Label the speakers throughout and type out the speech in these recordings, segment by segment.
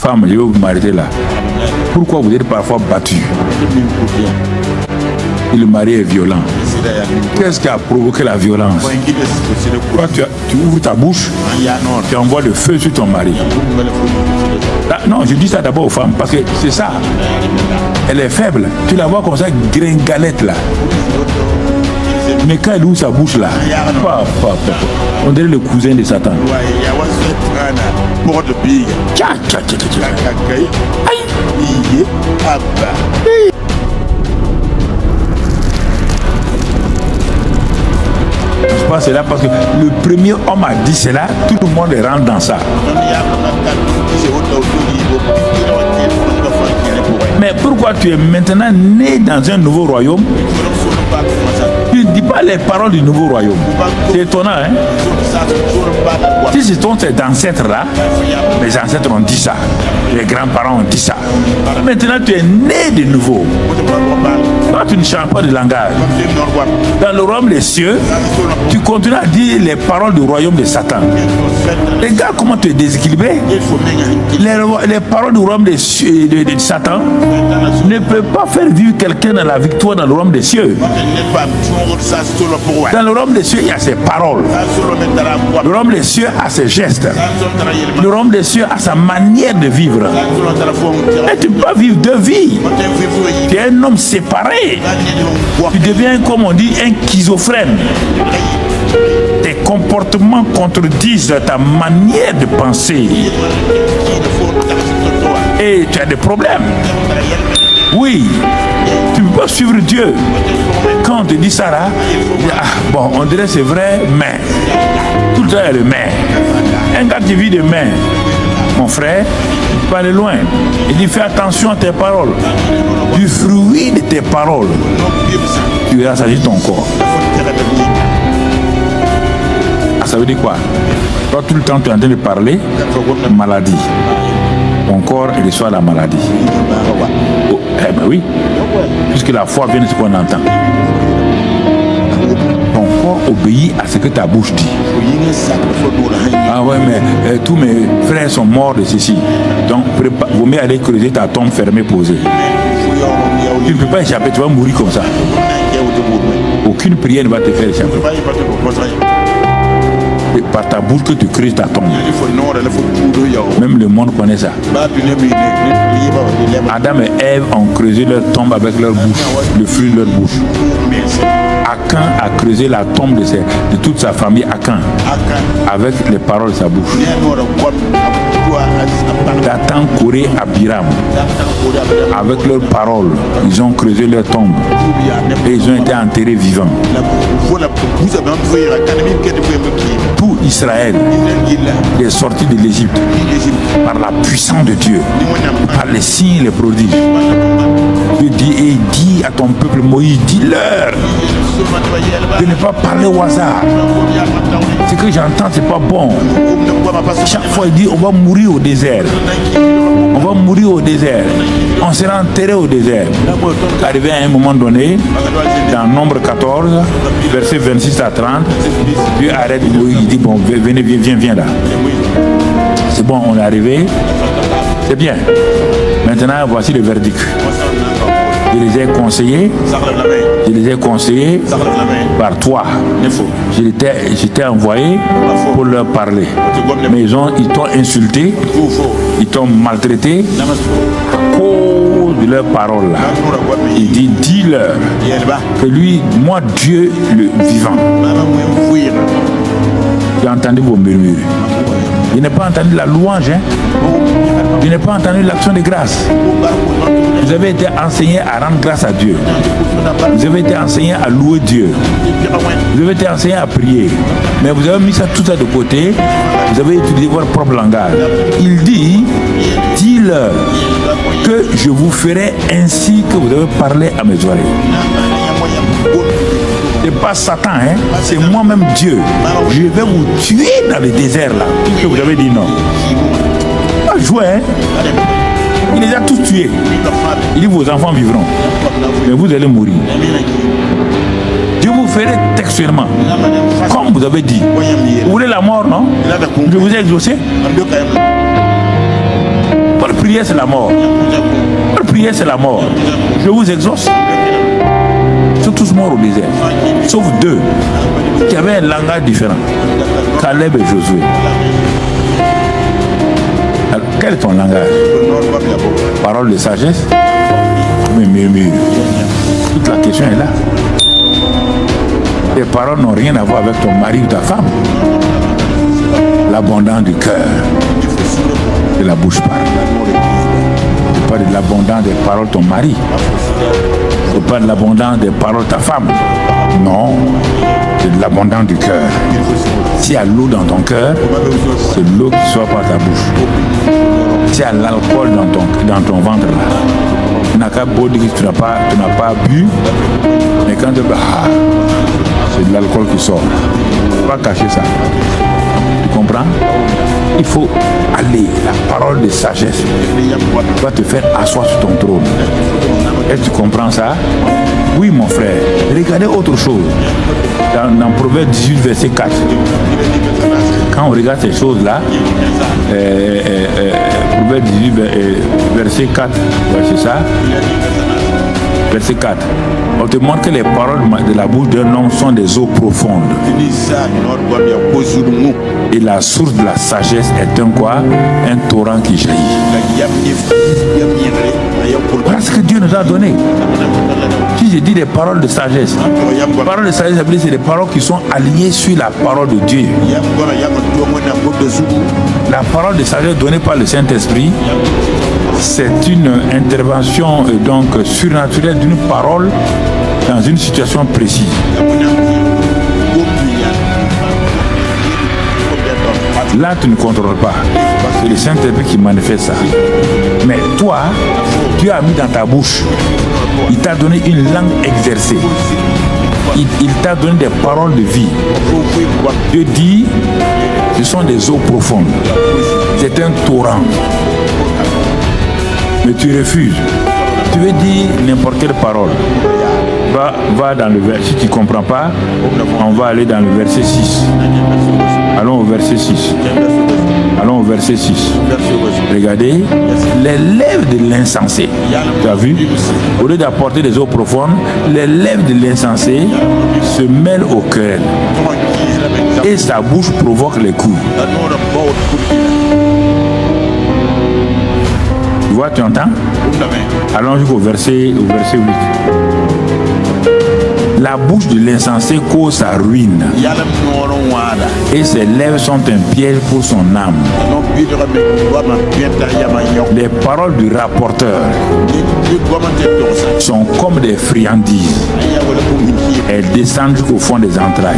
Speaker 1: Femme, je vais vous m'arrêter là. Pourquoi vous êtes parfois battu? Et le mari est violent. Qu'est-ce qui a provoqué la violence? Toi, tu ouvres ta bouche, tu envoies le feu sur ton mari. Là, non, je dis ça d'abord aux femmes, parce que c'est ça. Elle est faible. Tu la vois comme ça, gringalette là. Mais quand elle ouvre sa bouche là, on dirait le cousin de Satan. Je pense que c'est là parce que le premier homme a dit cela, tout le monde rentre dans ça. Mais pourquoi tu es maintenant né dans un nouveau royaume? Tu ne dis pas les paroles du nouveau royaume. C'est étonnant, hein? Si c'est ton ancêtre là, les ancêtres ont dit ça, les grands-parents ont dit ça. Maintenant tu es né de nouveau. Toi tu ne changes pas de langage. Dans le royaume des cieux, tu continues à dire les paroles du royaume de Satan. Regarde comment tu es déséquilibré. Les paroles du royaume de Satan ne peuvent pas faire vivre quelqu'un dans la victoire dans le royaume des cieux. Dans le royaume des cieux, il y a ses paroles. Le royaume des cieux a ses gestes. Le royaume des cieux a sa manière de vivre. Et tu ne peux pas vivre deux vies. Tu es un homme séparé. Tu deviens, comme on dit, un schizophrène. Tes comportements contredisent ta manière de penser. Et tu as des problèmes. Oui, tu ne peux pas suivre Dieu. Quand on te dit ça là, bon, on dirait c'est vrai, mais tout le temps il y a le mais. Un gars qui vit de mais, mon frère, il peut aller loin. Il dit fais attention à tes paroles. Du fruit de tes paroles, tu verras s'agir ton corps. Ah, ça veut dire quoi? Toi, tout le temps, tu es en train de parler maladie. Ton corps reçoit la maladie. Oh, eh ben oui. Puisque la foi vient de ce qu'on entend. Ton corps obéit à ce que ta bouche dit. Ah ouais, mais tous mes frères sont morts de ceci. Donc, vaut mieux aller creuser ta tombe fermée, posée. Tu ne peux pas échapper, tu vas mourir comme ça. Aucune prière ne va te faire échapper. Et par ta bouche que tu creuses ta tombe. Même le monde connaît ça. Adam et Ève ont creusé leur tombe avec leur bouche, le fruit de leur bouche. Achan a creusé la tombe de toute sa famille, Achan, avec les paroles de sa bouche. Dathan, Corée, Abiram, avec leurs paroles, ils ont creusé leur tombe et ils ont été enterrés vivants. Tout Israël est sorti de l'Égypte par la puissance de Dieu, par les signes et les prodiges. Dieu dit, et dit à ton peuple Moïse, dis-leur de ne pas parler au hasard. Ce que j'entends, c'est pas bon. Chaque fois, il dit, on va mourir au désert. On va mourir au désert. On sera enterré au désert. Arrivé à un moment donné, dans Nombre 14, verset 26 à 30, Dieu arrête, il dit, bon, venez, viens là. C'est bon, on est arrivé. C'est bien. Maintenant, voici le verdict. Je les ai conseillés par toi. J'étais envoyé pour leur parler. Mais ils t'ont insulté, ils t'ont maltraité à cause de leurs paroles là. Il dit, dis-leur que lui, moi Dieu le vivant, j'ai entendu vos murmures. Je n'ai pas entendu la louange, hein? Je n'ai pas entendu l'action de grâce. Vous avez été enseigné à rendre grâce à Dieu. Vous avez été enseigné à louer Dieu. Vous avez été enseigné à prier. Mais vous avez mis tout ça de côté. Vous avez utilisé votre propre langage. Il dit, dis-leur que je vous ferai ainsi que vous avez parlé à mes oreilles. C'est pas Satan, hein? C'est moi-même Dieu. Je vais vous tuer dans le désert là. Que vous avez dit non. Pas jouer, hein? Il les a tous tués. Il dit vos enfants vivront. Mais vous allez mourir. Je vous ferai textuellement. Comme vous avez dit. Vous voulez la mort, non? Je vous ai exaucé. prière, c'est la mort. Votre prière, c'est la mort. Je vous exauce. Ils sont tous morts au désert. Sauf 2 qui avaient un langage différent. Caleb et Josué. Alors, quel est ton langage? Parole de sagesse? Mais murmure. Toute la question est là. Tes paroles n'ont rien à voir avec ton mari ou ta femme. L'abondance du cœur de la bouche parle. Je parle de l'abondance des paroles de ton mari. Je parle de l'abondance des paroles de ta femme. Non, c'est de l'abondance du cœur. S'il y a l'eau dans ton cœur, c'est l'eau qui sort par ta bouche. S'il y a l'alcool dans ton ventre là, tu n'as qu'à boire dire que tu n'as pas bu, mais quand tu c'est de l'alcool qui sort. Il ne faut pas cacher ça. Tu comprends? Il faut aller. La parole de sagesse va te faire asseoir sur ton trône. Est-ce que tu comprends ça? Oui, mon frère. Regardez autre chose. Dans Proverbe 18, verset 4. Quand on regarde ces choses-là, Proverbe 18, verset 4, ouais, c'est ça. Verset 4. On te montre que les paroles de la bouche d'un homme sont des eaux profondes. Et la source de la sagesse est un quoi? Un torrent qui jaillit. Voilà ce que Dieu nous a donné. Si je dis des paroles de sagesse, les paroles de sagesse, c'est des paroles qui sont alignées sur la parole de Dieu. La parole de sagesse donnée par le Saint-Esprit, c'est une intervention donc surnaturelle d'une parole dans une situation précise. Là, tu ne contrôles pas. C'est le Saint-Esprit qui manifeste ça. Mais toi, Dieu a mis dans ta bouche, il t'a donné une langue exercée. Il t'a donné des paroles de vie. Dieu dit, ce sont des eaux profondes. C'est un torrent. Mais tu refuses. Tu veux dire n'importe quelle parole. Va dans le verset. Si tu ne comprends pas, on va aller dans le verset 6. Allons au verset 6. Allons au verset 6. Regardez, les lèvres de l'insensé. Tu as vu? Au lieu d'apporter des eaux profondes, les lèvres de l'insensé se mêlent au cœur. Et sa bouche provoque les coups. Tu vois, tu entends? Allons jusqu'au verset 8. La bouche de l'insensé cause sa ruine. Et ses lèvres sont un piège pour son âme. Les paroles du rapporteur sont comme des friandises. Elles descendent jusqu'au fond des entrailles.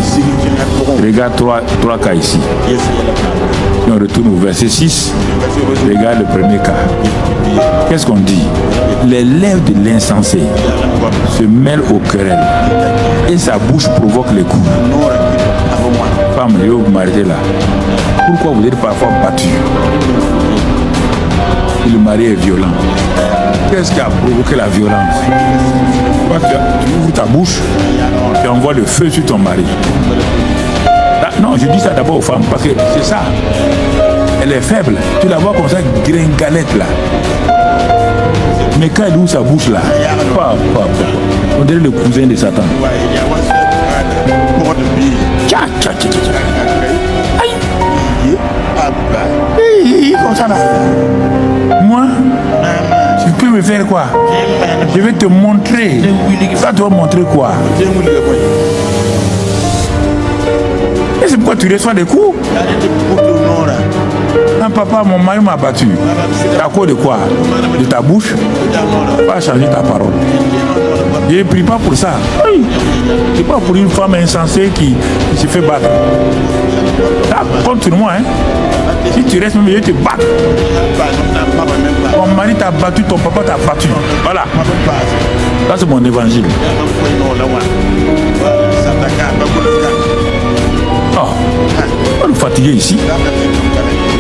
Speaker 1: Regarde 3 cas ici. Et on retourne au verset 6. Regarde le premier cas. Qu'est-ce qu'on dit? Les lèvres de l'insensé se mêlent aux querelles et sa bouche provoque les coups. Femme, je vais vous m'arrêter là. Pourquoi vous êtes parfois battu? Le mari est violent. Qu'est-ce qui a provoqué la violence? Tu ouvres ta bouche et envoies le feu sur ton mari. Non, je dis ça d'abord aux femmes parce que c'est ça. Elle est faible. Tu la vois comme ça, gringalette là. Mais quand elle ouvre sa bouche là, on dirait le cousin de Satan. Aïe. Comme ça là. Moi, tu peux me faire quoi? Je vais te montrer. Ça doit montrer quoi? Et c'est pourquoi tu reçois des coups. Un papa, mon mari m'a battu. À cause de quoi? De ta bouche? Pas changer ta parole. Je ne prie pas pour ça. Je ne prie pas pour une femme insensée qui se fait battre. Ça compte sur moi. Hein? Si tu restes même, je vais te battre. Ton mari t'a battu, ton papa t'a battu. Voilà. Ça c'est mon évangile. Oh, on est fatigué ici.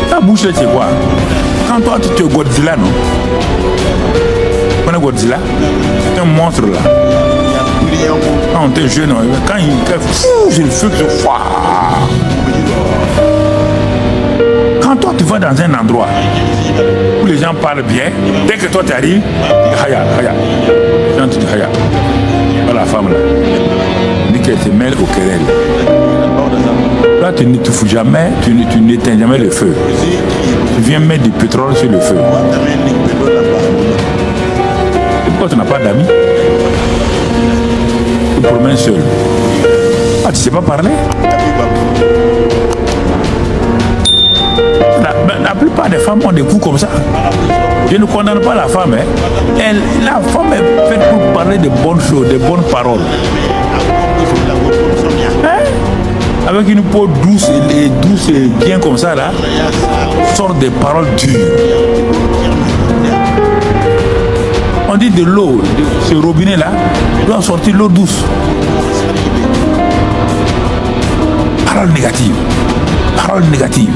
Speaker 1: Ta bouche, c'est quoi? Quand toi, tu te Godzilla, non? Tu connais Godzilla? C'est un monstre là. Quand on était jeune, quand il fait, j'ai le feu qui se fait. Quand toi, tu vas dans un endroit où les gens parlent bien. Dès que toi, tu arrives, haya, haya. Quand tu dis haya, voilà la femme là. Dit qu'elle se mêle au querelle. Là, tu ne te fous jamais, tu n'éteins jamais le feu. Tu viens mettre du pétrole sur le feu. Et pourquoi tu n'as pas d'amis? Tu te promènes seul. Ah, tu ne sais pas parler? La plupart des femmes ont des coups comme ça. Je ne condamne pas la femme. Hein. La femme est faite pour parler de bonnes choses, de bonnes paroles. Hein? Avec une peau douce et bien comme ça, là, sort des paroles dures. On dit de l'eau, ce robinet-là, doit sortir l'eau douce. Paroles négatives. Paroles négatives.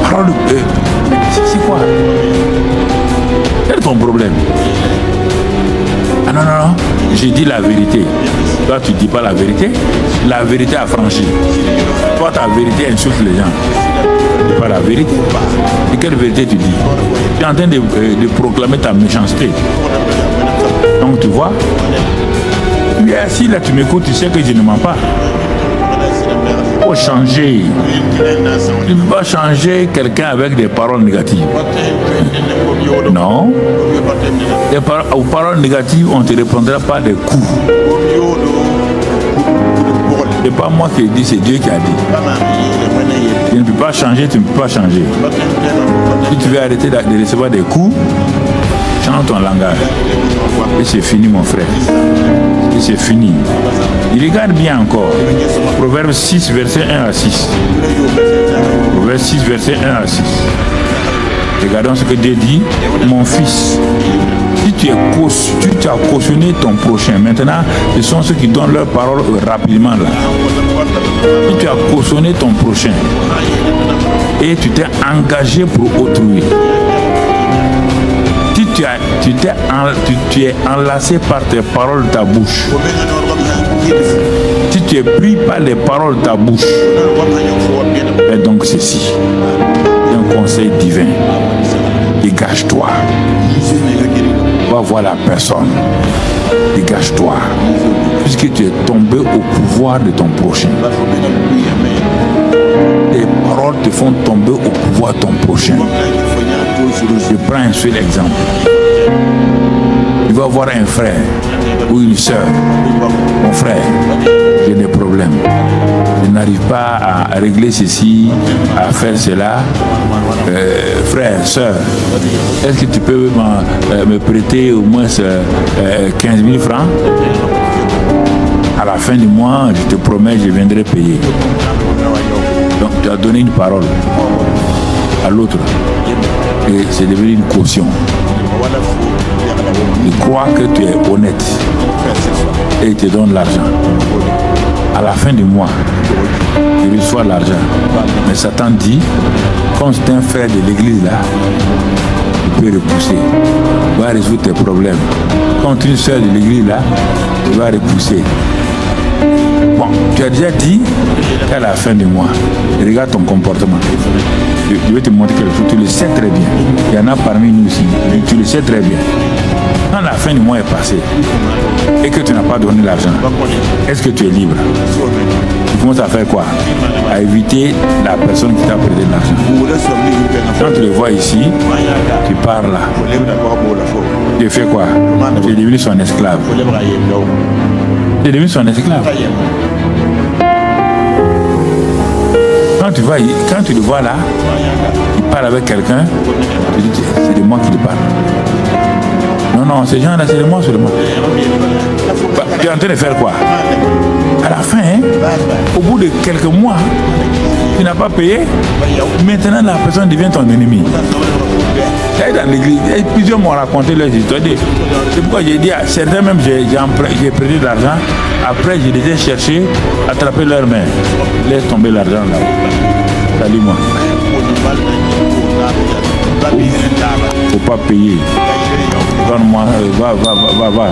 Speaker 1: Paroles... c'est quoi? Quel est ton problème? Ah non, non, non. J'ai dit la vérité. Toi, tu ne dis pas la vérité. La vérité a franchi. Toi, ta vérité insulte les gens. Tu ne dis pas la vérité. Et quelle vérité tu dis? Tu es en train de proclamer ta méchanceté. Donc, tu vois, tu es assis là, tu m'écoutes, tu sais que je ne mens pas. Il faut changer. Tu ne peux pas changer quelqu'un avec des paroles négatives. Non. Aux paroles négatives, on ne te répondra pas des coups. Ce n'est pas moi qui ai dit, c'est Dieu qui a dit. Tu ne peux pas changer, tu ne peux pas changer. Si tu veux arrêter de recevoir des coups, change ton langage. Et c'est fini, mon frère. Et c'est fini. Il regarde bien encore. Proverbe 6, verset 1 à 6. Proverbe 6, verset 1 à 6. Regardons ce que Dieu dit. Mon fils, si tu as cautionné ton prochain, maintenant, ce sont ceux qui donnent leur parole rapidement là. Si tu as cautionné ton prochain et tu t'es engagé pour autrui, si tu es enlacé par tes paroles de ta bouche, si tu es pris par les paroles de ta bouche, fais donc ceci. Un conseil divin. Dégage-toi. Va voir la personne. Dégage-toi. Puisque tu es tombé au pouvoir de ton prochain. Les paroles te font tomber au pouvoir de ton prochain. Je prends un seul exemple. Tu vas voir un frère ou une soeur. Mon frère, j'ai des problèmes. Je n'arrive pas à régler ceci, à faire cela. Frère, soeur, est-ce que tu peux me prêter au moins 15 000 francs? À la fin du mois, je te promets, je viendrai payer. Donc, tu as donné une parole à l'autre. Et c'est devenu une caution. Il croit que tu es honnête et il te donne l'argent. À la fin du mois, il reçoit l'argent. Mais Satan dit, comme c'est un frère de l'église là, il peut repousser. Il va résoudre tes problèmes. Quand tu es une soeur de l'église là, il va repousser. Bon, tu as déjà dit qu'à la fin du mois, regarde ton comportement. Je vais te montrer quelque chose, tu le sais très bien. Il y en a parmi nous aussi, tu le sais très bien. Quand la fin du mois est passée et que tu n'as pas donné l'argent, est-ce que tu es libre? Tu commences à faire quoi? À éviter la personne qui t'a prêté de l'argent. Quand tu le vois ici, tu pars là. Tu fais quoi? Tu es devenu son esclave. Tu es devenu son esclave. Quand tu le vois là, il parle avec quelqu'un, tu dis c'est de moi qui le parle. Non, non, ces gens-là, c'est de moi seulement. Tu es en train de faire quoi? À la fin, hein, au bout de quelques mois, tu n'as pas payé. Maintenant, la personne devient ton ennemi. Dans l'église, plusieurs m'ont raconté leurs histoires. C'est pourquoi j'ai dit à certains même, j'ai prêté de l'argent. Après, je les ai cherchés, attrapé leurs mains. Laisse tomber l'argent là. Salut moi. Faut pas payer. Donne-moi, va.